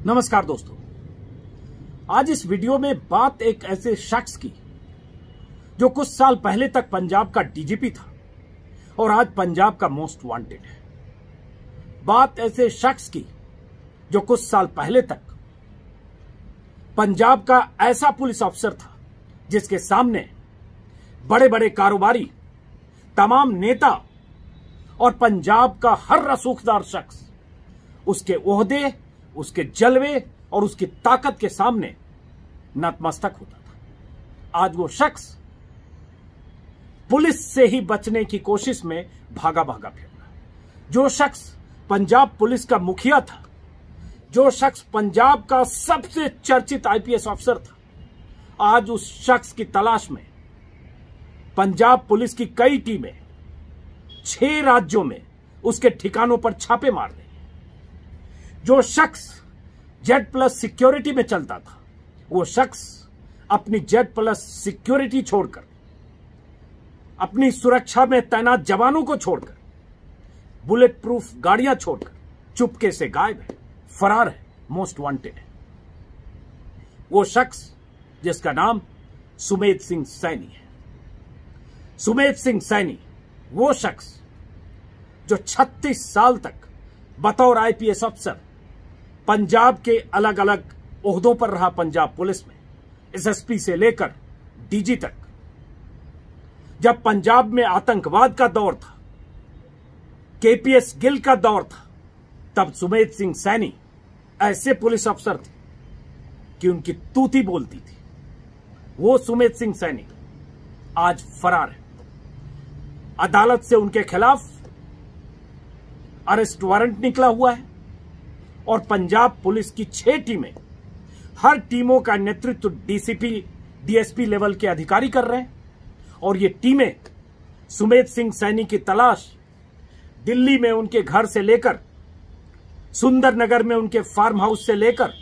नमस्कार दोस्तों, आज इस वीडियो में बात एक ऐसे शख्स की जो कुछ साल पहले तक पंजाब का डीजीपी था और आज पंजाब का मोस्ट वांटेड है। बात ऐसे शख्स की जो कुछ साल पहले तक पंजाब का ऐसा पुलिस अफसर था जिसके सामने बड़े बड़े कारोबारी, तमाम नेता और पंजाब का हर रसूखदार शख्स उसके ओहदे, उसके जलवे और उसकी ताकत के सामने नतमस्तक होता था। आज वो शख्स पुलिस से ही बचने की कोशिश में भागा भागा फिर रहा है। जो शख्स पंजाब पुलिस का मुखिया था, जो शख्स पंजाब का सबसे चर्चित आईपीएस अफसर था, आज उस शख्स की तलाश में पंजाब पुलिस की कई टीमें 6 राज्यों में उसके ठिकानों पर छापे मार रही हैं। जो शख्स जेड प्लस सिक्योरिटी में चलता था, वो शख्स अपनी जेड प्लस सिक्योरिटी छोड़कर, अपनी सुरक्षा में तैनात जवानों को छोड़कर, बुलेट प्रूफ गाड़ियां छोड़कर चुपके से गायब है, फरार है, मोस्ट वांटेड है। वो शख्स जिसका नाम सुमेध सिंह सैनी है। सुमेध सिंह सैनी वो शख्स जो 36 साल तक बतौर आईपीएस अफसर पंजाब के अलग अलग ओहदों पर रहा। पंजाब पुलिस में एसएसपी से लेकर डीजी तक। जब पंजाब में आतंकवाद का दौर था, केपीएस गिल का दौर था, तब सुमेध सिंह सैनी ऐसे पुलिस अफसर थे कि उनकी तूती बोलती थी। वो सुमेध सिंह सैनी आज फरार है। अदालत से उनके खिलाफ अरेस्ट वारंट निकला हुआ है और पंजाब पुलिस की 6 टीमें, हर टीमों का नेतृत्व डीसीपी, डीएसपी लेवल के अधिकारी कर रहे हैं और ये टीमें सुमेध सिंह सैनी की तलाश दिल्ली में उनके घर से लेकर, सुंदरनगर में उनके फार्म हाउस से लेकर,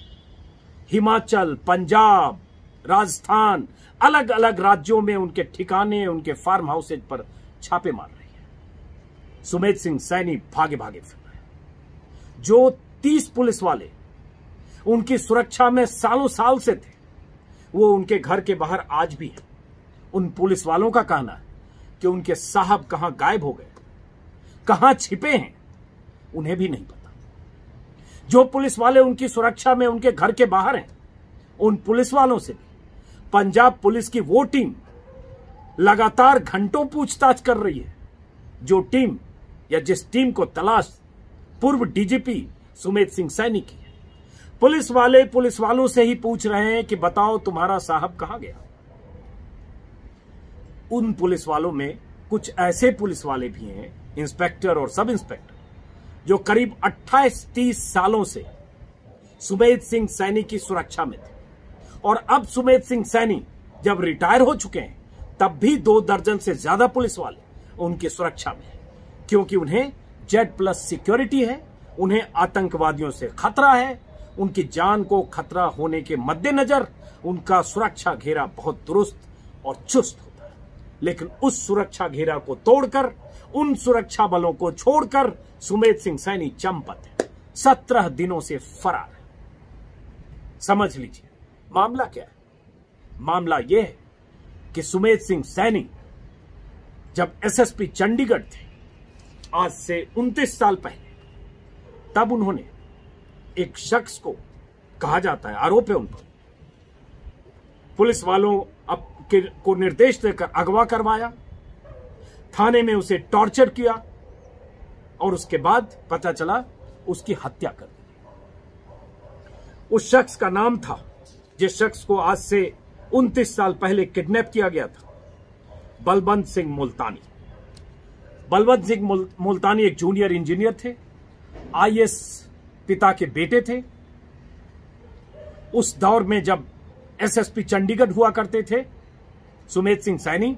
हिमाचल, पंजाब, राजस्थान, अलग अलग राज्यों में उनके ठिकाने, उनके फार्म हाउसेज पर छापे मार रही है। सुमेध सिंह सैनी भागे भागे फिर रहे हैं। जो 30 पुलिस वाले उनकी सुरक्षा में सालों साल से थे, वो उनके घर के बाहर आज भी हैं। उन पुलिस वालों का कहना है कि उनके साहब कहां गायब हो गए, कहां छिपे हैं, उन्हें भी नहीं पता। जो पुलिस वाले उनकी सुरक्षा में उनके घर के बाहर हैं, उन पुलिस वालों से भी पंजाब पुलिस की वो टीम लगातार घंटों पूछताछ कर रही है, जो टीम या जिस टीम को तलाश पूर्व डीजीपी सुमेध सिंह सैनी की है। पुलिस वाले पुलिस वालों से ही पूछ रहे हैं कि बताओ तुम्हारा साहब कहां गया। उन पुलिस वालों में कुछ ऐसे पुलिस वाले भी हैं, इंस्पेक्टर और सब इंस्पेक्टर, जो करीब 28-30 सालों से सुमेध सिंह सैनी की सुरक्षा में थे और अब सुमेध सिंह सैनी जब रिटायर हो चुके हैं, तब भी 2 दर्जन से ज्यादा पुलिस वाले उनकी सुरक्षा में हैं, क्योंकि उन्हें जेड प्लस सिक्योरिटी है, उन्हें आतंकवादियों से खतरा है। उनकी जान को खतरा होने के मद्देनजर उनका सुरक्षा घेरा बहुत दुरुस्त और चुस्त होता है। लेकिन उस सुरक्षा घेरा को तोड़कर, उन सुरक्षा बलों को छोड़कर सुमेध सिंह सैनी चंपत है, 17 दिनों से फरार है। समझ लीजिए मामला क्या है। मामला यह है कि सुमेध सिंह सैनी जब एसएसपी चंडीगढ़ थे, आज से 29 साल पहले, तब उन्होंने एक शख्स को, कहा जाता है, आरोप है उन पर, पुलिस वालों को निर्देश देकर अगवा करवाया, थाने में उसे टॉर्चर किया और उसके बाद पता चला उसकी हत्या कर दी। उस शख्स का नाम था, जिस शख्स को आज से 29 साल पहले किडनैप किया गया था, बलवंत सिंह मुल्तानी। बलवंत सिंह मुल्तानी एक जूनियर इंजीनियर थे, आईएएस पिता के बेटे थे। उस दौर में जब एसएसपी चंडीगढ़ हुआ करते थे सुमेध सिंह सैनी,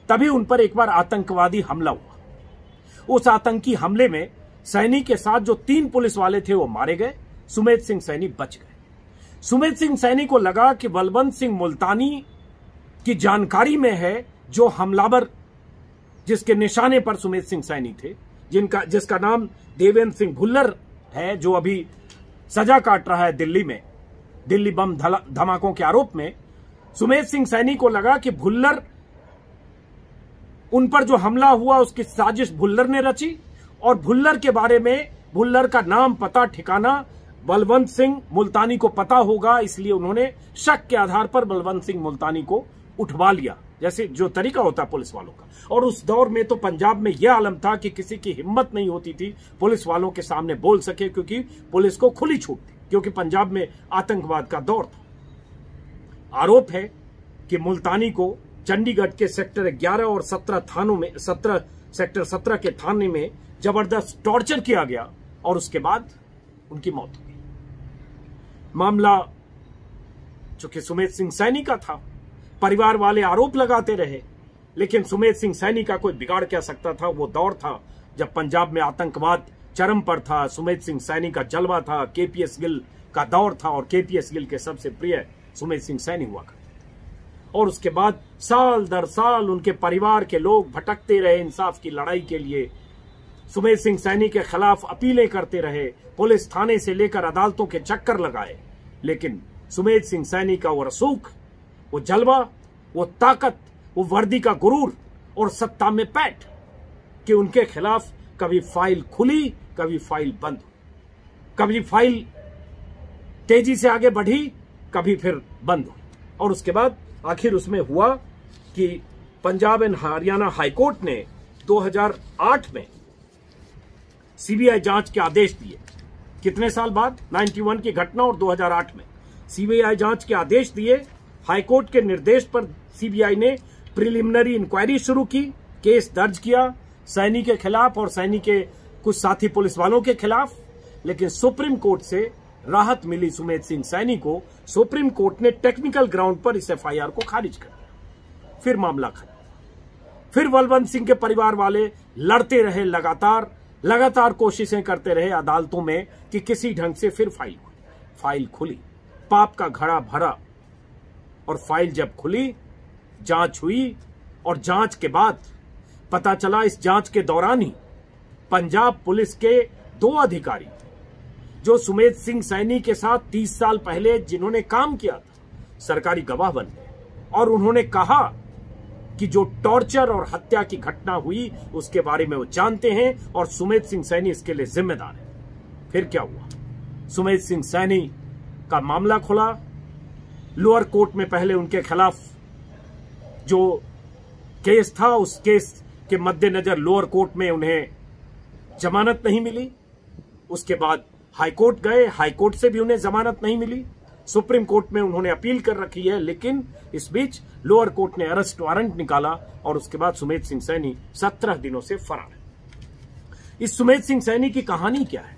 तभी उन पर एक बार आतंकवादी हमला हुआ। उस आतंकी हमले में सैनी के साथ जो 3 पुलिस वाले थे वो मारे गए, सुमेध सिंह सैनी बच गए। सुमेध सिंह सैनी को लगा कि बलवंत सिंह मुल्तानी की जानकारी में है जो हमलावर, जिसके निशाने पर सुमेध सिंह सैनी थे, जिसका नाम देवेंद्र सिंह भुल्लर है, जो अभी सजा काट रहा है दिल्ली में, दिल्ली बम धमाकों के आरोप में, सुमेध सिंह सैनी को लगा कि भुल्लर, उन पर जो हमला हुआ उसकी साजिश भुल्लर ने रची, और भुल्लर के बारे में, भुल्लर का नाम, पता, ठिकाना बलवंत सिंह मुल्तानी को पता होगा, इसलिए उन्होंने शक के आधार पर बलवंत सिंह मुल्तानी को उठवा लिया, जैसे जो तरीका होता है पुलिस वालों का। और उस दौर में तो पंजाब में यह आलम था कि किसी की हिम्मत नहीं होती थी पुलिस वालों के सामने बोल सके, क्योंकि पुलिस को खुली छूट थी, क्योंकि पंजाब में आतंकवाद का दौर था। आरोप है कि मुल्तानी को चंडीगढ़ के सेक्टर 11 और 17 थानों में, सेक्टर 17 के थाने में जबरदस्त टॉर्चर किया गया और उसके बाद उनकी मौत हो गई। मामला चूंकि सुमेध सिंह सैनी का था, परिवार वाले आरोप लगाते रहे, लेकिन सुमेध सिंह सैनी का कोई बिगाड़ क्या सकता था। वो दौर था जब पंजाब में आतंकवाद चरम पर था, सुमेध सिंह सैनी का जलवा था, केपीएस गिल का दौर था, और केपीएस गिल के सबसे प्रिय सुमेध सिंह सैनी हुआ करते। और उसके बाद साल दर साल उनके परिवार के लोग भटकते रहे इंसाफ की लड़ाई के लिए, सुमेध सिंह सैनी के खिलाफ अपीलें करते रहे, पुलिस थाने से लेकर अदालतों के चक्कर लगाए, लेकिन सुमेध सिंह सैनी का वो रसूख, वो जलवा, वो ताकत, वो वर्दी का गुरूर और सत्ता में पैठ कि उनके खिलाफ कभी फाइल खुली, कभी फाइल बंद, कभी फाइल तेजी से आगे बढ़ी, कभी फिर बंद हुई। और उसके बाद आखिर उसमें हुआ कि पंजाब एंड हरियाणा हाईकोर्ट ने 2008 में सीबीआई जांच के आदेश दिए। कितने साल बाद? 91 की घटना और 2008 में सीबीआई जांच के आदेश दिए। हाईकोर्ट के निर्देश पर सीबीआई ने प्रिलिमिनरी इंक्वायरी शुरू की, केस दर्ज किया सैनी के खिलाफ और सैनी के कुछ साथी पुलिस वालों के खिलाफ, लेकिन सुप्रीम कोर्ट से राहत मिली सुमेध सिंह सैनी को। सुप्रीम कोर्ट ने टेक्निकल ग्राउंड पर इस एफआईआर को खारिज कर दिया। फिर मामला खत्म। फिर बलवंत सिंह के परिवार वाले लड़ते रहे, लगातार कोशिशें करते रहे अदालतों में कि किसी ढंग से फिर फाइल खुली, पाप का घड़ा भरा, और फाइल जब खुली, जांच हुई, और जांच के बाद पता चला, इस जांच के दौरान ही पंजाब पुलिस के 2 अधिकारी जो सुमेध सिंह सैनी के साथ 30 साल पहले जिन्होंने काम किया था, सरकारी गवाह बन गए, और उन्होंने कहा कि जो टॉर्चर और हत्या की घटना हुई उसके बारे में वो जानते हैं और सुमेध सिंह सैनी इसके लिए जिम्मेदार है। फिर क्या हुआ? सुमेध सिंह सैनी का मामला खुला। लोअर कोर्ट में पहले उनके खिलाफ जो केस था, उस केस के मद्देनजर लोअर कोर्ट में उन्हें जमानत नहीं मिली। उसके बाद हाई कोर्ट गए, हाई कोर्ट से भी उन्हें जमानत नहीं मिली। सुप्रीम कोर्ट में उन्होंने अपील कर रखी है, लेकिन इस बीच लोअर कोर्ट ने अरेस्ट वारंट निकाला और उसके बाद सुमेध सिंह सैनी 17 दिनों से फरार है। इस सुमेध सिंह सैनी की कहानी क्या है?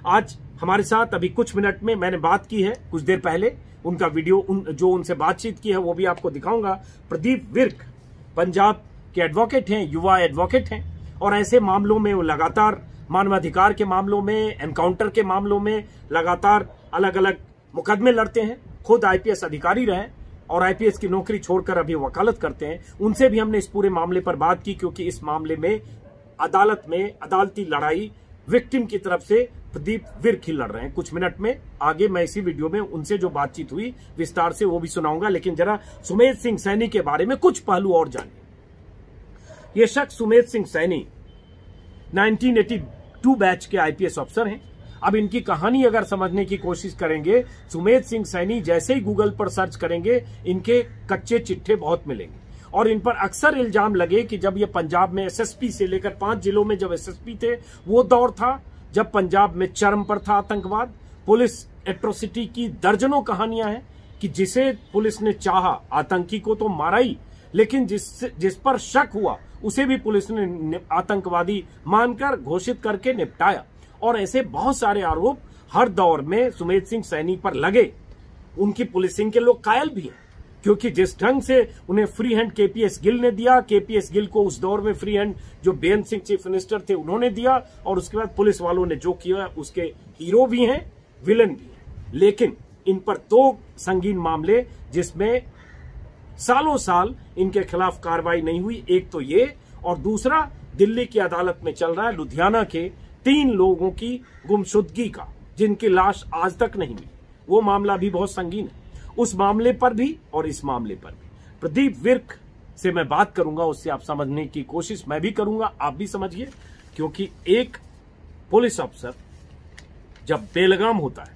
आज हमारे साथ अभी कुछ मिनट में मैंने बात की है, कुछ देर पहले उनका वीडियो जो उनसे बातचीत की है वो भी आपको दिखाऊंगा। प्रदीप विर्क पंजाब के एडवोकेट हैं, युवा एडवोकेट हैं, और ऐसे मामलों में वो लगातार मानवाधिकार के मामलों में, एनकाउंटर के मामलों में लगातार अलग अलग मुकदमे लड़ते हैं। खुद आईपीएस अधिकारी रहे और आईपीएस की नौकरी छोड़कर अभी वकालत करते हैं। उनसे भी हमने इस पूरे मामले पर बात की, क्योंकि इस मामले में अदालत में अदालती लड़ाई विक्टिम की तरफ से प्रदीप विर्क ही लड़ रहे हैं। कुछ मिनट में आगे मैं इसी वीडियो में उनसे जो बातचीत हुई विस्तार से वो भी सुनाऊंगा, लेकिन जरा सुमेध सिंह सैनी के बारे में कुछ पहलू और जानिए। ये शख्स सुमेध सिंह सैनी 1982 बैच के आईपीएस अफसर हैं। अब इनकी कहानी अगर समझने की कोशिश करेंगे, सुमेध सिंह सैनी जैसे ही गूगल पर सर्च करेंगे, इनके कच्चे चिट्ठे बहुत मिलेंगे, और इन पर अक्सर इल्जाम लगे कि जब ये पंजाब में एसएसपी से लेकर 5 जिलों में जब एसएसपी थे, वो दौर था जब पंजाब में चरम पर था आतंकवाद। पुलिस एट्रोसिटी की दर्जनों कहानियां हैं कि जिसे पुलिस ने चाहा, आतंकी को तो मारा ही, लेकिन जिस पर शक हुआ उसे भी पुलिस ने आतंकवादी मानकर घोषित करके निपटाया। और ऐसे बहुत सारे आरोप हर दौर में सुमेध सिंह सैनी पर लगे। उनकी पुलिसिंग के लोग कायल भी हैं, क्योंकि जिस ढंग से उन्हें फ्री हैंड केपीएस गिल ने दिया, केपीएस गिल को उस दौर में फ्री हैंड जो बेन सिंह चीफ मिनिस्टर थे उन्होंने दिया, और उसके बाद पुलिस वालों ने जो किया उसके हीरो भी हैं, विलन भी हैं। लेकिन इन पर 2 संगीन मामले जिसमें सालों साल इनके खिलाफ कार्रवाई नहीं हुई, एक तो ये, और दूसरा दिल्ली की अदालत में चल रहा है लुधियाना के 3 लोगों की गुमशुदगी का, जिनकी लाश आज तक नहीं मिली, वो मामला भी बहुत संगीन है। उस मामले पर भी और इस मामले पर भी प्रदीप विर्क से मैं बात करूंगा, उससे आप समझने की कोशिश मैं भी करूंगा, आप भी समझिए। क्योंकि एक पुलिस अफसर जब बेलगाम होता है,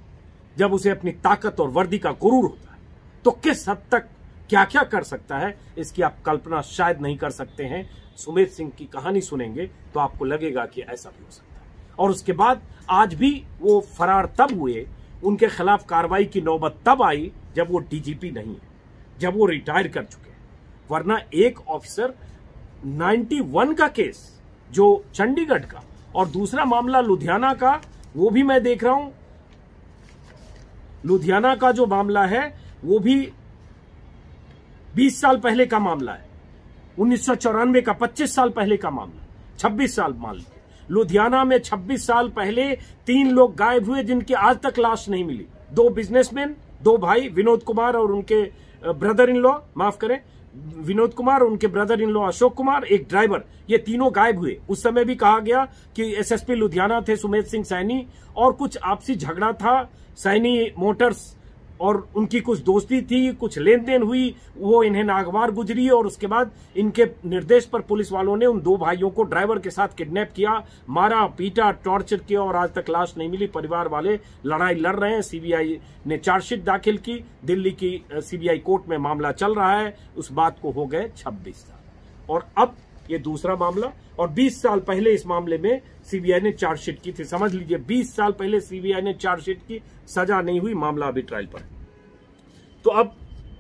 जब उसे अपनी ताकत और वर्दी का गुरूर होता है, तो किस हद तक क्या क्या कर सकता है, इसकी आप कल्पना शायद नहीं कर सकते हैं। सुमेध सिंह की कहानी सुनेंगे तो आपको लगेगा कि ऐसा भी हो सकता है। और उसके बाद आज भी वो फरार तब हुए, उनके खिलाफ कार्रवाई की नौबत तब आई जब वो डीजीपी नहीं है, जब वो रिटायर कर चुके हैं। वरना एक ऑफिसर 91 का केस जो चंडीगढ़ का, और दूसरा मामला लुधियाना का, वो भी मैं देख रहा हूं, लुधियाना का जो मामला है वो भी 20 साल पहले का मामला है, 1994 का, 25 साल पहले का मामला, 26 साल मान लीजिए। लुधियाना में 26 साल पहले 3 लोग गायब हुए जिनकी आज तक लाश नहीं मिली। 2 बिजनेसमैन, 2 भाई, विनोद कुमार और उनके ब्रदर इन लॉ, माफ करें, विनोद कुमार और उनके brother in law Ashok Kumar, एक ड्राइवर, ये तीनों गायब हुए। उस समय भी कहा गया कि एसएसपी लुधियाना थे सुमेध सिंह सैनी, और कुछ आपसी झगड़ा था, सैनी मोटर्स और उनकी कुछ दोस्ती थी, कुछ लेन देन हुई, वो इन्हें नागवार गुजरी, और उसके बाद इनके निर्देश पर पुलिस वालों ने उन 2 भाइयों को ड्राइवर के साथ किडनैप किया, मारा, पीटा, टॉर्चर किया, और आज तक लाश नहीं मिली। परिवार वाले लड़ाई लड़ रहे हैं। सीबीआई ने चार्जशीट दाखिल की, दिल्ली की सीबीआई कोर्ट में मामला चल रहा है। उस बात को हो गए 26 साल, और अब ये दूसरा मामला, और 20 साल पहले इस मामले में सीबीआई ने चार्जशीट की थी। समझ लीजिए 20 साल पहले सीबीआई ने चार्जशीट की, सजा नहीं हुई, मामला अभी ट्रायल पर है। तो अब,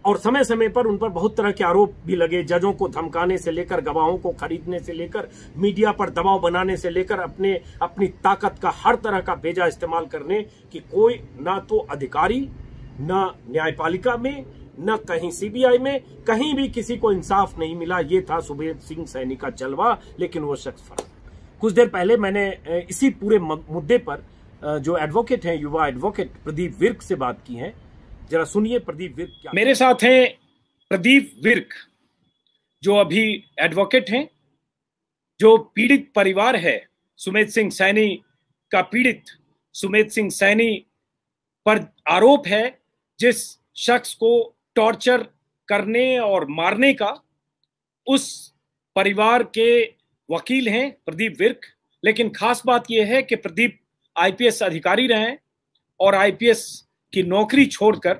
और समय समय पर उन पर बहुत तरह के आरोप भी लगे, जजों को धमकाने से लेकर, गवाहों को खरीदने से लेकर, मीडिया पर दबाव बनाने से लेकर, अपनी ताकत का हर तरह का बेजा इस्तेमाल करने की कोई ना तो अधिकारी, ना न्यायपालिका में, न कहीं सीबीआई में, कहीं भी किसी को इंसाफ नहीं मिला। ये था सुमेध सिंह सैनी का जलवा, लेकिन वो शख्स फरार। कुछ देर पहले मैंने इसी पूरे मुद्दे पर जो एडवोकेट हैं, युवा एडवोकेट प्रदीप विर्क से बात की है। जरा सुनिए प्रदीप विर्क क्या। मेरे साथ हैं प्रदीप विर्क, जो अभी एडवोकेट हैं, जो पीड़ित परिवार है सुमेध सिंह सैनी का, पीड़ित सुमेध सिंह सैनी पर आरोप है जिस शख्स को टॉर्चर करने और मारने का, उस परिवार के वकील हैं प्रदीप विर्क। लेकिन खास बात यह है कि प्रदीप आईपीएस अधिकारी रहे हैं और आईपीएस की नौकरी छोड़कर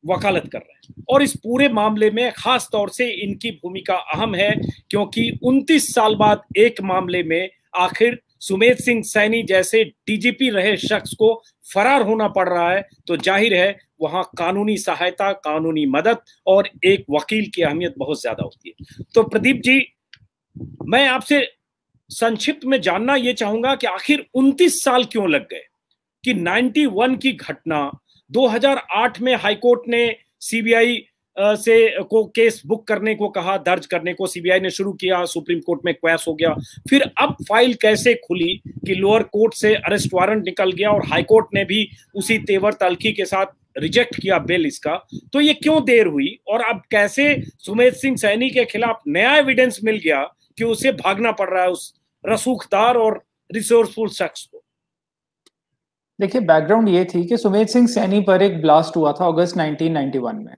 वकालत कर रहे हैं, और इस पूरे मामले में खास तौर से इनकी भूमिका अहम है, क्योंकि 29 साल बाद एक मामले में आखिर सुमेध सिंह सैनी जैसे डीजीपी रहे शख्स को फरार होना पड़ रहा है, तो जाहिर है वहां कानूनी सहायता, कानूनी मदद और एक वकील की अहमियत बहुत ज्यादा होती है। तो प्रदीप जी, मैं आपसे संक्षिप्त में जानना यह चाहूंगा कि आखिर 29 साल क्यों लग गए, कि 91 की घटना 2008 में हाईकोर्ट ने सीबीआई से को केस बुक करने को कहा, दर्ज करने को सीबीआई ने शुरू किया, सुप्रीम कोर्ट में क्वैश हो गया, फिर अब फाइल कैसे खुली कि लोअर कोर्ट से अरेस्ट वारंट निकल गया और हाईकोर्ट ने भी उसी तेवर तल्खी के साथ रिजेक्ट किया बेल इसका, तो ये क्यों देर हुई, और अब कैसे सुमेध सिंह सैनी के खिलाफ नया एविडेंस मिल गया कि उसे भागना पड़ रहा है उस रसूखदार और रिसोर्सफुल शख्स को? देखिए, बैकग्राउंड ये थी कि सुमेध सिंह सैनी पर एक ब्लास्ट हुआ था अगस्त 1991 में।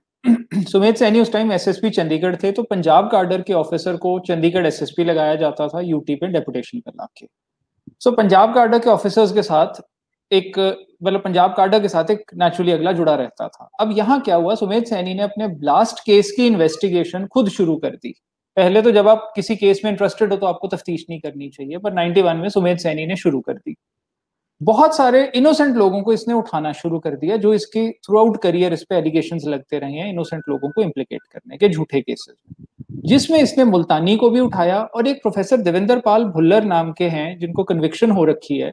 सुमेध सैनी उस टाइम एसएसपी चंडीगढ़ थे, तो पंजाब कार्डर के ऑफिसर को चंडीगढ़ एसएसपी लगाया जाता था यूटी पे डेपुटेशन पर लाके। सो पंजाब कार्डर के ऑफिसर्स के साथ एक, मतलब पंजाब कार्डर के साथ एक नेचुरली अगला जुड़ा रहता था। अब यहाँ क्या हुआ, सुमेध सैनी ने अपने ब्लास्ट केस की इन्वेस्टिगेशन खुद शुरू कर दी। पहले तो जब आप किसी केस में इंटरेस्टेड हो तो आपको तफ्तीश नहीं करनी चाहिए, पर 91 में सुमेध सैनी ने शुरू कर दी। बहुत सारे इनोसेंट लोगों को इसने उठाना शुरू कर दिया, जो इसके थ्रू आउट करियर इस पे एलिगेशंस लगते रहे हैं इनोसेंट लोगों को इम्प्लीकेट करने के झूठे केसेस में, जिसमें इसने मुल्तानी को भी उठाया, और एक प्रोफेसर देवेंद्र पाल भुल्लर नाम के हैं जिनको कन्विक्शन हो रखी है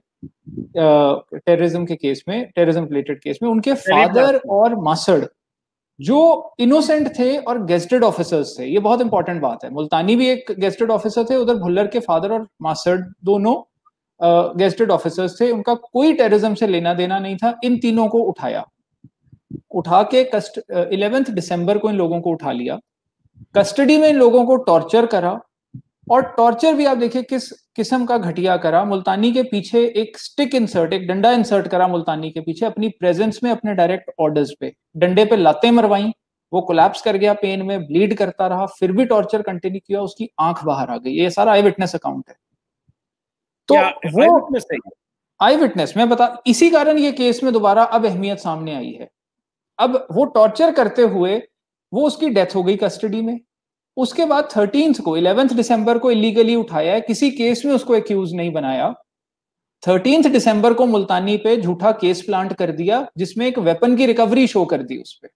टेररिज्म के केस में, टेररिज्म रिलेटेड केस में, उनके फादर और मासड़ जो इनोसेंट थे और गेस्टेड ऑफिसर्स थे। ये बहुत इंपॉर्टेंट बात है। मुल्तानी भी एक गेस्टेड ऑफिसर थे, उधर भुल्लर के फादर और मासड़ दोनों गेस्टेड ऑफिसर्स थे, उनका कोई टेररिज्म से लेना देना नहीं था। इन तीनों को उठा के 11 दिसंबर को इन लोगों को उठा लिया, कस्टडी में इन लोगों को टॉर्चर करा, और टॉर्चर भी आप देखिए किस किस्म का घटिया करा। मुल्तानी के पीछे एक स्टिक इंसर्ट, एक डंडा इंसर्ट करा मुल्तानी के पीछे अपनी प्रेजेंस में, अपने डायरेक्ट ऑर्डर्स पे। डंडे पे लातें मरवाई, वो कोलैप्स कर गया, पेन में ब्लीड करता रहा, फिर भी टॉर्चर कंटिन्यू किया, उसकी आंख बाहर आ गई। ये सारा आई विटनेस अकाउंट है। तो वो आई विटनेस मैं बता, इसी कारण ये केस में दोबारा अब अहमियत सामने आई है। अब वो टॉर्चर करते हुए वो उसकी डेथ हो गई कस्टडी में। उसके बाद 13th को 11 दिसंबर को इलीगली उठाया है, किसी केस में उसको एक्यूज नहीं बनाया। 13 दिसंबर को मुल्तानी पे झूठा केस प्लांट कर दिया, जिसमें एक वेपन की रिकवरी शो कर दी उस पे।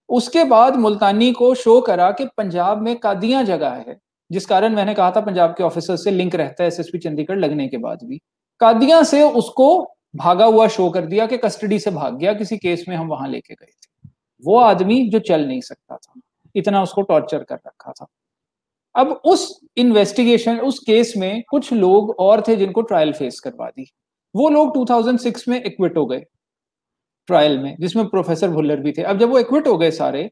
उसके बाद मुल्तानी को शो करा कि पंजाब में कादियां जगह है, जिस कारण मैंने कहा था पंजाब के ऑफिसर से लिंक रहता है एसएसपी चंडीगढ़ लगने के बाद भी। कादियां से उसको भागा हुआ शो कर दिया कि कस्टडी से भाग गया, किसी केस में हम वहां लेके गए थे। वो आदमी जो चल नहीं सकता था, इतना उसको टॉर्चर कर रखा था। अब उस इन्वेस्टिगेशन, उस केस में कुछ लोग और थे जिनको ट्रायल फेस करवा दी। वो लोग 2006 में एक्विट हो गए ट्रायल में, जिसमें प्रोफेसर भुल्लर भी थे। अब जब वो एक्विट हो गए सारे,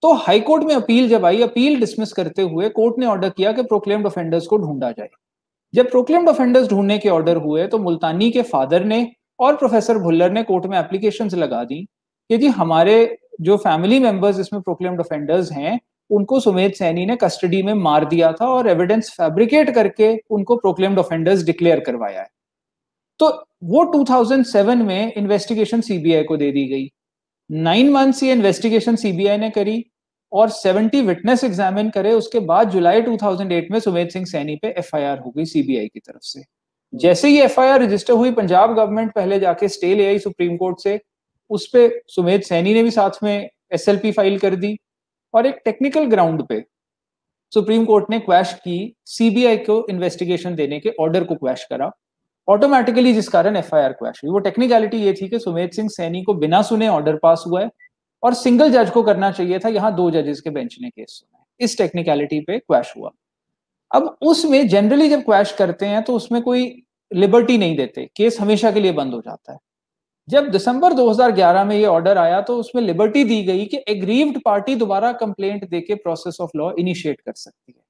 तो हाई कोर्ट में अपील जब आई, अपील डिसमिस करते हुए कोर्ट ने ऑर्डर किया कि प्रोक्लेम्ड ऑफेंडर्स को ढूंढा जाए। जब प्रोक्लेम्ड ऑफेंडर्स ढूंढने के ऑर्डर हुए तो मुल्तानी के फादर ने और प्रोफेसर भुल्लर ने कोर्ट में एप्लीकेशंस लगा दी कि जी हमारे जो फैमिली मेंबर्स इसमें प्रोक्लेम्ड ऑफेंडर्स हैं, उनको सुमेध सैनी ने कस्टडी में मार दिया था और एविडेंस फैब्रिकेट करके उनको प्रोक्लेम्ड ऑफेंडर्स डिक्लेयर करवाया है। तो वो 2007 में इन्वेस्टिगेशन सीबीआई को दे दी गई। 9 मंथ्स ये इन्वेस्टिगेशन सीबीआई ने करी और 70 विटनेस एग्जामिन करे। उसके बाद जुलाई 2008 में सुमेध सिंह सैनी पे एफआईआर हो गई सीबीआई की तरफ से। जैसे ही एफआईआर रजिस्टर हुई, पंजाब गवर्नमेंट पहले जाके स्टे ले आई सुप्रीम कोर्ट से, उस पे सुमेध सैनी ने भी साथ में एसएलपी फाइल कर दी और एक टेक्निकल ग्राउंड पे सुप्रीम कोर्ट ने क्वैश की, सीबीआई को इन्वेस्टिगेशन देने के ऑर्डर को क्वैश करा ऑटोमेटिकली, जिस कारण एफआईआर क्वैश हुई। वो टेक्निकलिटी ये थी कि सुमेध सिंह सैनी को बिना सुने ऑर्डर पास हुआ है और सिंगल जज को करना चाहिए था, यहां 2 जजेस के बेंच ने केस सुना है। इस टेक्निकलिटी पे क्वैश हुआ। अब उसमें जनरली जब क्वैश करते हैं तो उसमें कोई लिबर्टी नहीं देते, केस हमेशा के लिए बंद हो जाता है। जब दिसंबर 2011 में ये ऑर्डर आया तो उसमें लिबर्टी दी गई कि एग्रीव्ड पार्टी दोबारा कंप्लेंट देके प्रोसेस ऑफ लॉ इनिशिएट कर सकती है।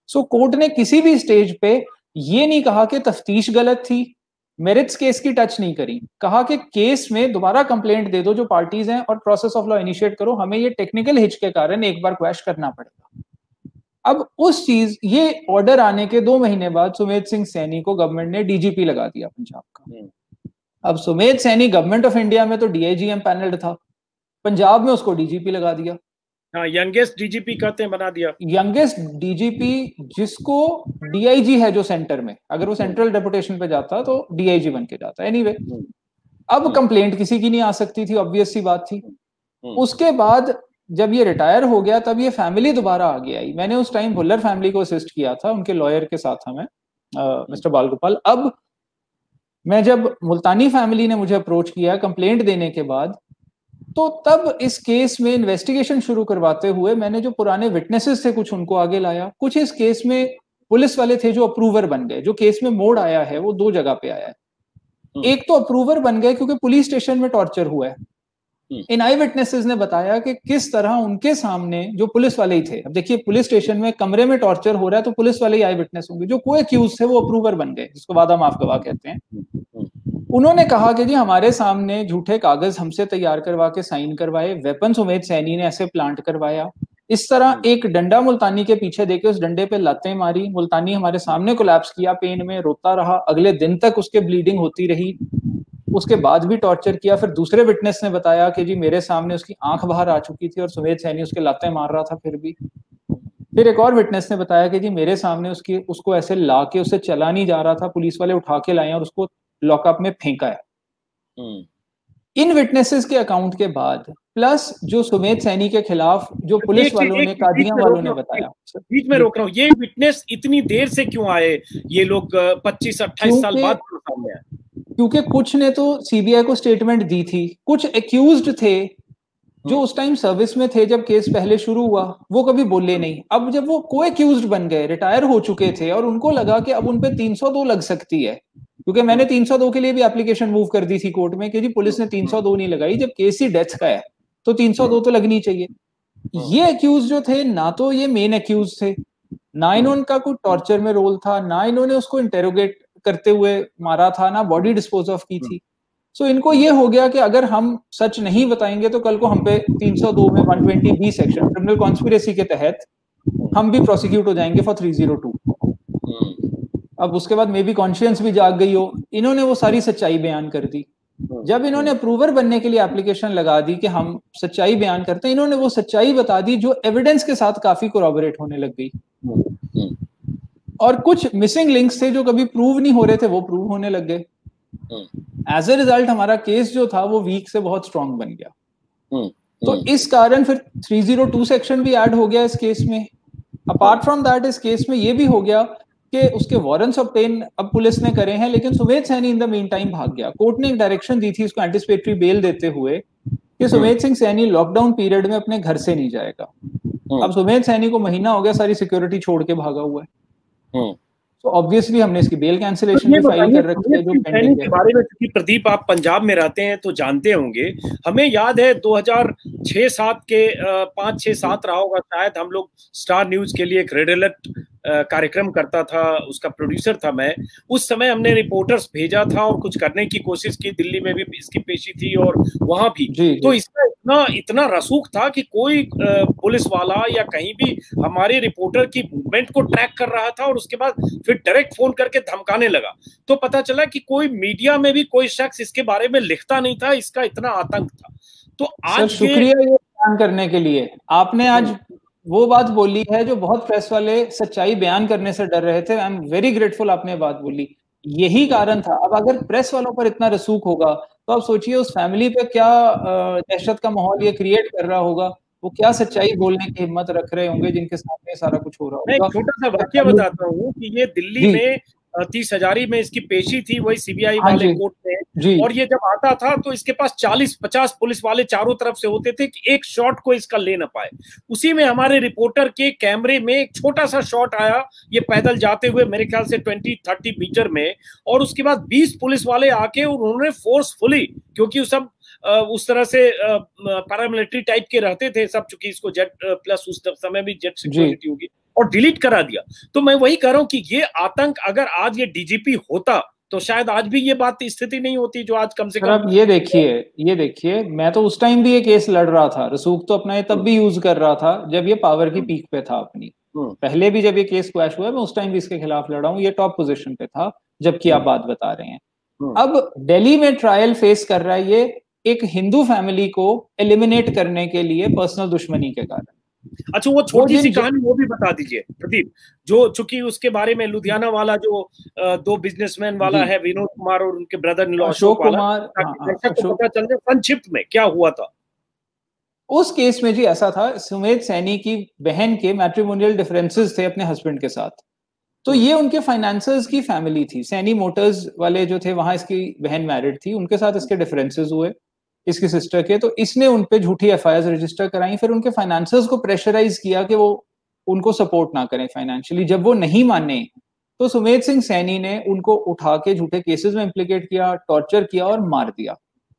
सो कोर्ट ने किसी भी स्टेज पे ये नहीं कहा कि तफ्तीश गलत थी, मेरिट्स केस की टच नहीं करी, कहा कि केस में दोबारा कंप्लेंट दे दो जो पार्टीज हैं और प्रोसेस ऑफ लॉ इनिशिएट करो, हमें ये टेक्निकल हिच के कारण एक बार क्वैश करना पड़ेगा। अब उस चीज, ये ऑर्डर आने के 2 महीने बाद सुमेध सिंह सैनी को गवर्नमेंट ने डीजीपी लगा दिया पंजाब का। अब Sumedh Saini government of India में तो डीआईजीएम पैनल्ड था, पंजाब में उसको डीजीपी लगा दिया। हाँ, यंगेस्ट डीजीपी कहते हैं, बना दिया। यंगेस्ट डीजीपी, जिसको डीआईजी है जो सेंटर में, अगर वो सेंट्रल डेपुटेशन पे जाता तो डीआईजी बन के जाता। एनीवे, अब कंप्लेंट किसी की नहीं आ सकती थी, ऑब्वियस सी बात थी। उसके बाद जब ये रिटायर हो गया तब ये फैमिली दोबारा आगे आई। मैंने उस टाइम भुल्लर फैमिली को असिस्ट किया था, उनके लॉयर के साथ हमें मिस्टर बालगोपाल। अब मैं जब मुल्तानी फैमिली ने मुझे अप्रोच किया कंप्लेंट देने के बाद, तो तब इस केस में इन्वेस्टिगेशन शुरू करवाते हुए मैंने जो पुराने विटनेसेस थे कुछ उनको आगे लाया। कुछ इस केस में पुलिस वाले थे जो अप्रूवर बन गए। जो केस में मोड़ आया है वो 2 जगह पे आया है। एक तो अप्रूवर बन गए क्योंकि पुलिस स्टेशन में टॉर्चर हुआ है। इन आई विटनेसेस ने बताया कि किस तरह उनके सामने जो पुलिस वाले ही थे, अब देखिए पुलिस स्टेशन में कमरे में टॉर्चर हो रहा है तो पुलिस वाले ही आई विटनेस होंगे। जो कोई एक्यूज थे वो अप्रूवर बन गए, जिसको वादा माफ गवाह कहते हैं। उन्होंने कहा कि जी हमारे सामने झूठे कागज हमसे तैयार करवा के साइन करवाए, वेपन सुमेध सैनी ने ऐसे प्लांट करवाया, इस तरह एक डंडा मुल्तानी के पीछे देके उस डंडे पे लातें मारी, मुल्तानी हमारे सामने कोलैप्स किया, पेन में रोता रहा, अगले दिन तक उसके ब्लीडिंग होती रही, उसके बाद भी टॉर्चर किया। फिर दूसरे विटनेस ने बताया कि जी मेरे सामने उसकी आंख बाहर आ चुकी थी और सुमेध सैनी उसके लातें मार रहा था फिर भी। फिर एक और विटनेस ने बताया कि जी मेरे सामने उसको ऐसे ला के उसे चला नहीं जा रहा था, पुलिस वाले उठा के लाए और उसको लॉकअप में फेंका है। इन विटनेसेस के अकाउंट के बाद प्लस जो सुमेध सैनी के खिलाफ जो पुलिस वालों ने, कादियां वालों ने बताया। बीच में रोक रहा हूँ, ये विटनेस इतनी देर से क्यों आए? ये लोग 25-28 साल बाद सामने आए? क्योंकि कुछ ने तो सीबीआई को स्टेटमेंट दी थी, कुछ एक्यूज्ड थे जो उस टाइम सर्विस में थे जब केस पहले शुरू हुआ, वो कभी बोले नहीं। अब जब वो को एक्यूज्ड बन गए, रिटायर हो चुके थे और उनको लगा कि अब उन पे 302 लग सकती है, क्योंकि मैंने 302 के लिए भी एप्लीकेशन मूव कर दी थी कोर्ट में कि जी पुलिस ने 302 नहीं लगाई, जब केस ही डेथ का है तो 302 तो लगनी चाहिए। ये एक्यूज जो थे, ना तो ये मेन एक्यूज थे, ना इनका कोई टॉर्चर में रोल था, ना इन्होंने उसको इंटेरोगेट करते हुए मारा था, ना बॉडी डिस्पोज ऑफ की थी। सो इनको ये हो गया कि अगर हम सच नहीं बताएंगे तो कल को हम पे 302 में 120B सेक्शन क्रिमिनल कॉन्स्पिरेसी के तहत हम भी प्रोसिक्यूट हो जाएंगे फॉर 302। अब उसके बाद मे बी कॉन्शियंस भी जाग गई हो, इन्होंने वो सारी सच्चाई बयान कर दी। जब इन्होंने अप्रूवर बनने के लिए एप्लीकेशन लगा दी कि हम सच्चाई बयान करते हैं, इन्होंने वो सच्चाई बता दी जो एविडेंस के साथ काफी कोरॉबरेट होने लग गई। और कुछ मिसिंग लिंक्स थे जो कभी प्रूव नहीं हो रहे थे, वो प्रूव होने लग गए। एज ए रिजल्ट हमारा केस जो था वो वीक से बहुत स्ट्रांग बन गया। तो इस कारण फिर 302 सेक्शन भी ऐड हो गया इस केस में। अपार्ट फ्रॉम दैट इस केस में ये भी हो गया कि उसके वारंट्स ऑब्टेन अब पुलिस ने करे हैं, लेकिन Sumedh Saini in the mean time भाग गया। कोर्ट ने एक डायरेक्शन दी थी इसको एंटिसिपेटरी बेल देते हुए कि सुमेध सिंह सैनी लॉकडाउन पीरियड में अपने घर से नहीं जाएगा। अब सुमेध सैनी को महीना हो गया सारी सिक्योरिटी छोड़ के भागा हुआ है। तो ऑब्वियसली हमने इसकी बेल कैंसिलेशन भी फाइल कर रखी है जो पेंडिंग है। बारे में क्योंकि प्रदीप आप पंजाब में रहते हैं तो जानते होंगे, हमें याद है 2006-7 के 5-6-7 रहा होगा शायद, हम लोग स्टार न्यूज के लिए एक रेड अलर्ट कार्यक्रम करता था, उसका प्रोड्यूसर था मैं। उस समय हमने रिपोर्टर्स भेजा था और कुछ करने की कोशिश की, दिल्ली में भी इसकी पेशी थी और वहां भी। तो इसका इतना रसूख था कि कोई पुलिस वाला या कहीं भी हमारे रिपोर्टर की मूवमेंट को ट्रैक कर रहा था और उसके बाद फिर डायरेक्ट फोन करके धमकाने लगा। तो पता चला कि कोई मीडिया में भी कोई शख्स इसके बारे में लिखता नहीं था, इसका इतना आतंक था। तो आज शुक्रिया ये बयान करने के लिए। आपने आज वो बात बोली है जो बहुत प्रेस वाले सच्चाई बयान करने से डर रहे थे। आई एम वेरी ग्रेटफुल आपने बात बोली, यही कारण था। अब अगर प्रेस वालों पर इतना रसूख होगा तो आप सोचिए उस फैमिली पे क्या दहशत का माहौल ये क्रिएट कर रहा होगा। वो क्या सच्चाई बोलने की हिम्मत रख रहे होंगे जिनके सामने सारा कुछ हो रहा होगा। मैं एक छोटा सा वाक्य बताता हूँ कि ये दिल्ली में 30 हजारी में इसकी पेशी थी, वही सीबीआई वाले कोर्ट में, और ये जब आता था तो इसके पास 40-50 पुलिस वाले चारों तरफ से होते थे कि एक शॉट को इसका ले ना पाए। उसी में हमारे रिपोर्टर के कैमरे में एक छोटा सा शॉट आया, ये पैदल जाते हुए मेरे ख्याल से 20-30 मीटर में, और उसके बाद 20 पुलिस वाले आके उन्होंने फोर्सफुली, क्योंकि सब उस तरह से पैरामिलिट्री टाइप के रहते थे सब, चूंकि इसको जेट प्लस उस समय भी जेट सिक्योरिटी होगी, और डिलीट करा दिया। तो मैं वही कह रहा हूं कि ये आतंक अगर आज ये डीजीपी होता तो शायद आज भी ये बात स्थिति नहीं होती जो आज कम से कम। अब ये देखिए मैं तो उस टाइम भी ये केस लड़ रहा था, रसूख तो अपना ये तब भी यूज कर रहा था जब ये पावर की पीक पे था अपनी। पहले भी जब ये केस क्वैश हुआ मैं उस टाइम भी इसके खिलाफ लड़ा हूं, ये टॉप पोजीशन पे था जबकि आप बात बता रहे हैं। अब दिल्ली में ट्रायल फेस कर रहा है ये एक हिंदू फैमिली को एलिमिनेट करने के लिए पर्सनल दुश्मनी के कारण। अच्छा, वो छोटी सी कहानी वो भी बता दीजिए प्रदीप, जो चूंकि उसके बारे में लुधियाना वाला जो 2 बिजनेसमैन वाला है, विनोद कुमार और उनके brother in law Ashok Kumar, पता चल जाए संक्षिप्त में क्या हुआ था उस केस में। जी ऐसा था, सुमेध सैनी की बहन के मैट्रिमोनियल डिफरेंसेस थे अपने हस्बैंड के साथ। तो ये उनके फाइनेंसर्स की फैमिली थी, सैनी मोटर्स वाले जो थे वहां इसकी बहन मैरिड थी, उनके साथ इसके डिफरेंसेस हुए इसकी सिस्टर के। तो इसने उनपे झूठी एफआईआर रजिस्टर कराई, फिर उनके फाइनेंसर्स को प्रेशराइज किया कि वो उनको सपोर्ट ना करें फाइनेंशियली। जब वो नहीं माने तो सुमेध सिंह सैनी ने उनको उठा के झूठे केसेस में इम्प्लीकेट किया, टॉर्चर किया और मार दिया।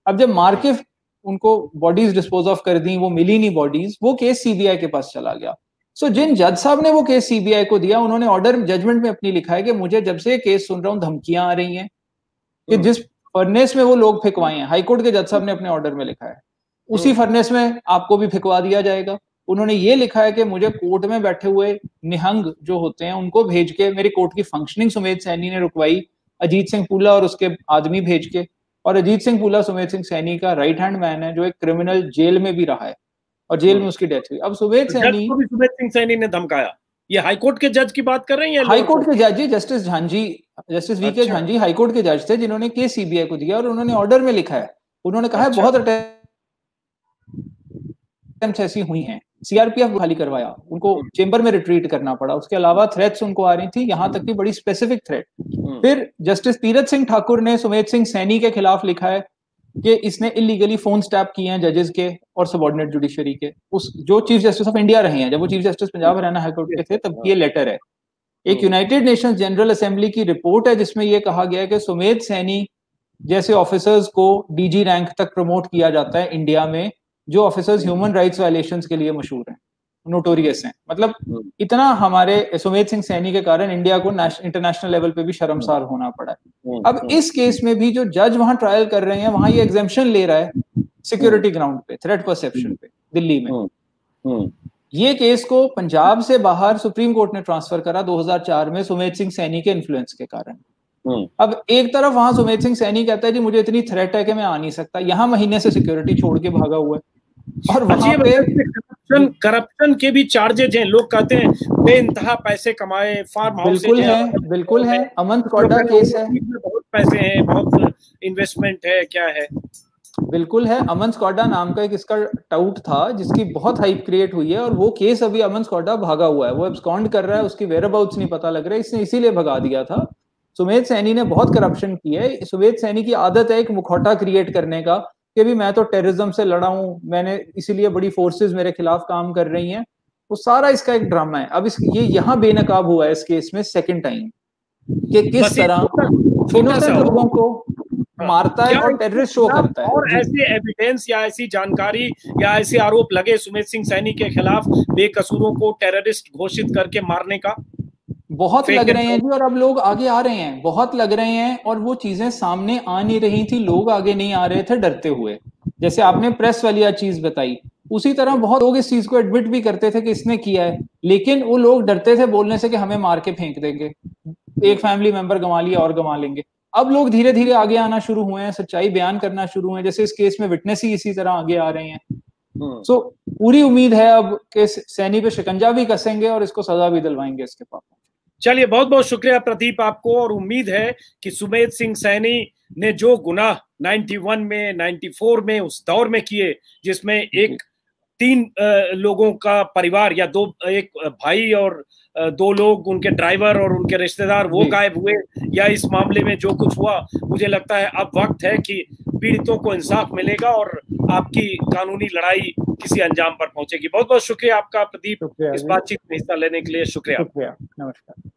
अब जब मार के उनको बॉडीज डिस्पोज ऑफ कर दी, वो मिली नहीं बॉडीज, वो केस सीबीआई के पास चला गया। सो जिन जज साहब ने वो केस सीबीआई को दिया, उन्होंने ऑर्डर जजमेंट में अपनी लिखा है कि मुझे जब से केस सुन रहा हूं धमकियां आ रही हैं कि जिस फर्नेस में वो लोग फिकवाए हैं, हाईकोर्ट के जज साहब ने अपने ऑर्डर में लिखा है उसी फर्नेस में आपको भी फिकवा दिया जाएगा। उन्होंने ये लिखा है कि मुझे कोर्ट में बैठे हुए निहंग जो होते हैं उनको भेज के मेरी कोर्ट की फंक्शनिंग सुमेध सैनी ने रुकवाई, अजीत सिंह पूला और उसके आदमी भेज के। और अजीत सिंह पूला सुमेध सिंह सैनी का राइट हैंड मैन है जो एक क्रिमिनल जेल में भी रहा है और जेल में उसकी डेथ हुई। अब सुमेध सिंह सैनी ने धमकाया, ये हाईकोर्ट के जज की बात कर रहे हैं? हाईकोर्ट के जज justice Jhanjhi, justice VK Jhanjhi high court के जज थे जिन्होंने केस सीबीआई को दिया और उन्होंने ऑर्डर में लिखा है, उन्होंने कहा है बहुत अटेम्प्ट्स ऐसी हुई हैं, सीआरपीएफ खाली करवाया, उनको चेंबर में रिट्रीट करना पड़ा, उसके अलावा थ्रेट्स उनको आ रही थी, यहां तक की बड़ी स्पेसिफिक थ्रेट। फिर जस्टिस तीरथ सिंह ठाकुर ने सुमेध सिंह सैनी के खिलाफ लिखा है कि इसने इलीगली फोन स्टैप किए हैं जजेस के और सबऑर्डिनेट जुडिशरी के, उस जो चीफ जस्टिस ऑफ इंडिया रहे हैं, जब वो chief justice Punjab Haryana high court के थे तब ये लेटर है। एक यूनाइटेड नेशंस जनरल असेंबली की रिपोर्ट है जिसमें ये कहा गया है कि सुमेध सैनी जैसे ऑफिसर्स को डीजी रैंक तक प्रमोट किया जाता है इंडिया में, जो ऑफिसर्स ह्यूमन राइट्स वायलेशंस के लिए मशहूर हैं, नोटोरियस हैं। मतलब इतना हमारे सुमेध सिंह सैनी के कारण इंडिया को इंटरनेशनल लेवल पे भी शर्मसार होना पड़ा है। अब इस केस में भी जो जज वहां ट्रायल कर रहे हैं, वहां ये एग्जेम्पशन ले रहा है सिक्योरिटी ग्राउंड पे, थ्रेट परसेप्शन पे, दिल्ली में। ये केस को पंजाब से बाहर सुप्रीम कोर्ट ने ट्रांसफर करा 2004 में सुमेध सिंह सैनी के इन्फ्लुएंस के कारण। अब एक तरफ वहां सुमेध सिंह सैनी कहता है कि मुझे इतनी थ्रेट है कि मैं आ नहीं सकता, यहाँ महीने से सिक्योरिटी छोड़ के भागा हुआ है। और वहां पे करप्शन के भी चार्जेज हैं, लोग कहते हैं बेइंतहा पैसे कमाए, फार्म हाउस बिल्कुल है। अमन कौडा केस है, बहुत पैसे हैं, बहुत इन्वेस्टमेंट है, क्या है? बिल्कुल है। अमन स्कॉडा नाम का एक इसका टाउट था जिसकी बहुत हाइप क्रिएट हुई है, और वो केस अभी अमन स्कॉडा भागा हुआ है, वो एब्सकॉन्ड कर रहा है, उसकी वेयरअबाउट्स नहीं पता लग रहा है, इसने इसीलिए भगा दिया था। सुमेध सैनी ने बहुत करप्शन की है। सुमेध सैनी की आदत है एक मुखौटा क्रिएट करने का कि भी मैं तो टेररिज्म से लड़ा हूं, मैंने इसीलिए बड़ी फोर्सेस मेरे खिलाफ काम कर रही हैं। वो सारा इसका एक ड्रामा है। अब ये यहाँ बेनकाब हुआ है इस केस में सेकंड टाइम कि किस तरह इनोसेंट लोगों को मारता है और टेररिस्ट शो करता है। और ऐसे एविडेंस या ऐसी जानकारी या ऐसे आरोप लगे सुमेध सिंह सैनी के खिलाफ बेकसूरों को टेररिस्ट घोषित करके मारने का, बहुत लग रहे हैं जी। और अब लोग आगे आ रहे हैं, बहुत लग रहे हैं, और वो चीजें सामने आ नहीं रही थी, लोग आगे नहीं आ रहे थे डरते हुए। जैसे आपने प्रेस वाली चीज बताई, उसी तरह बहुत लोग इस चीज को एडमिट भी करते थे कि इसने किया है, लेकिन वो लोग डरते थे बोलने से कि हमें मार के फेंक देंगे, एक फैमिली मेंबर गंवा लिया और गंवा लेंगे। अब लोग धीरे धीरे आगे आना शुरू हुए हैं, सच्चाई बयान करना शुरू हुए, जैसे इस केस में विटनेस ही इसी तरह आगे आ रहे हैं। सो पूरी उम्मीद है अब कि सैनी पे शिकंजा भी कसेंगे और इसको सजा भी दिलवाएंगे इसके पापा। चलिए, बहुत बहुत शुक्रिया प्रदीप आपको, और उम्मीद है कि सुमेध सिंह सैनी ने जो गुनाह 91 में 94 में उस दौर में किए, जिसमें एक 3 लोगों का परिवार या एक भाई और 2 लोग, उनके ड्राइवर और उनके रिश्तेदार, वो गायब हुए, या इस मामले में जो कुछ हुआ, मुझे लगता है अब वक्त है कि पीड़ितों को इंसाफ मिलेगा और आपकी कानूनी लड़ाई किसी अंजाम पर पहुंचेगी। बहुत बहुत शुक्रिया आपका प्रदीप, इस बातचीत में हिस्सा लेने के लिए। शुक्रिया। नमस्कार।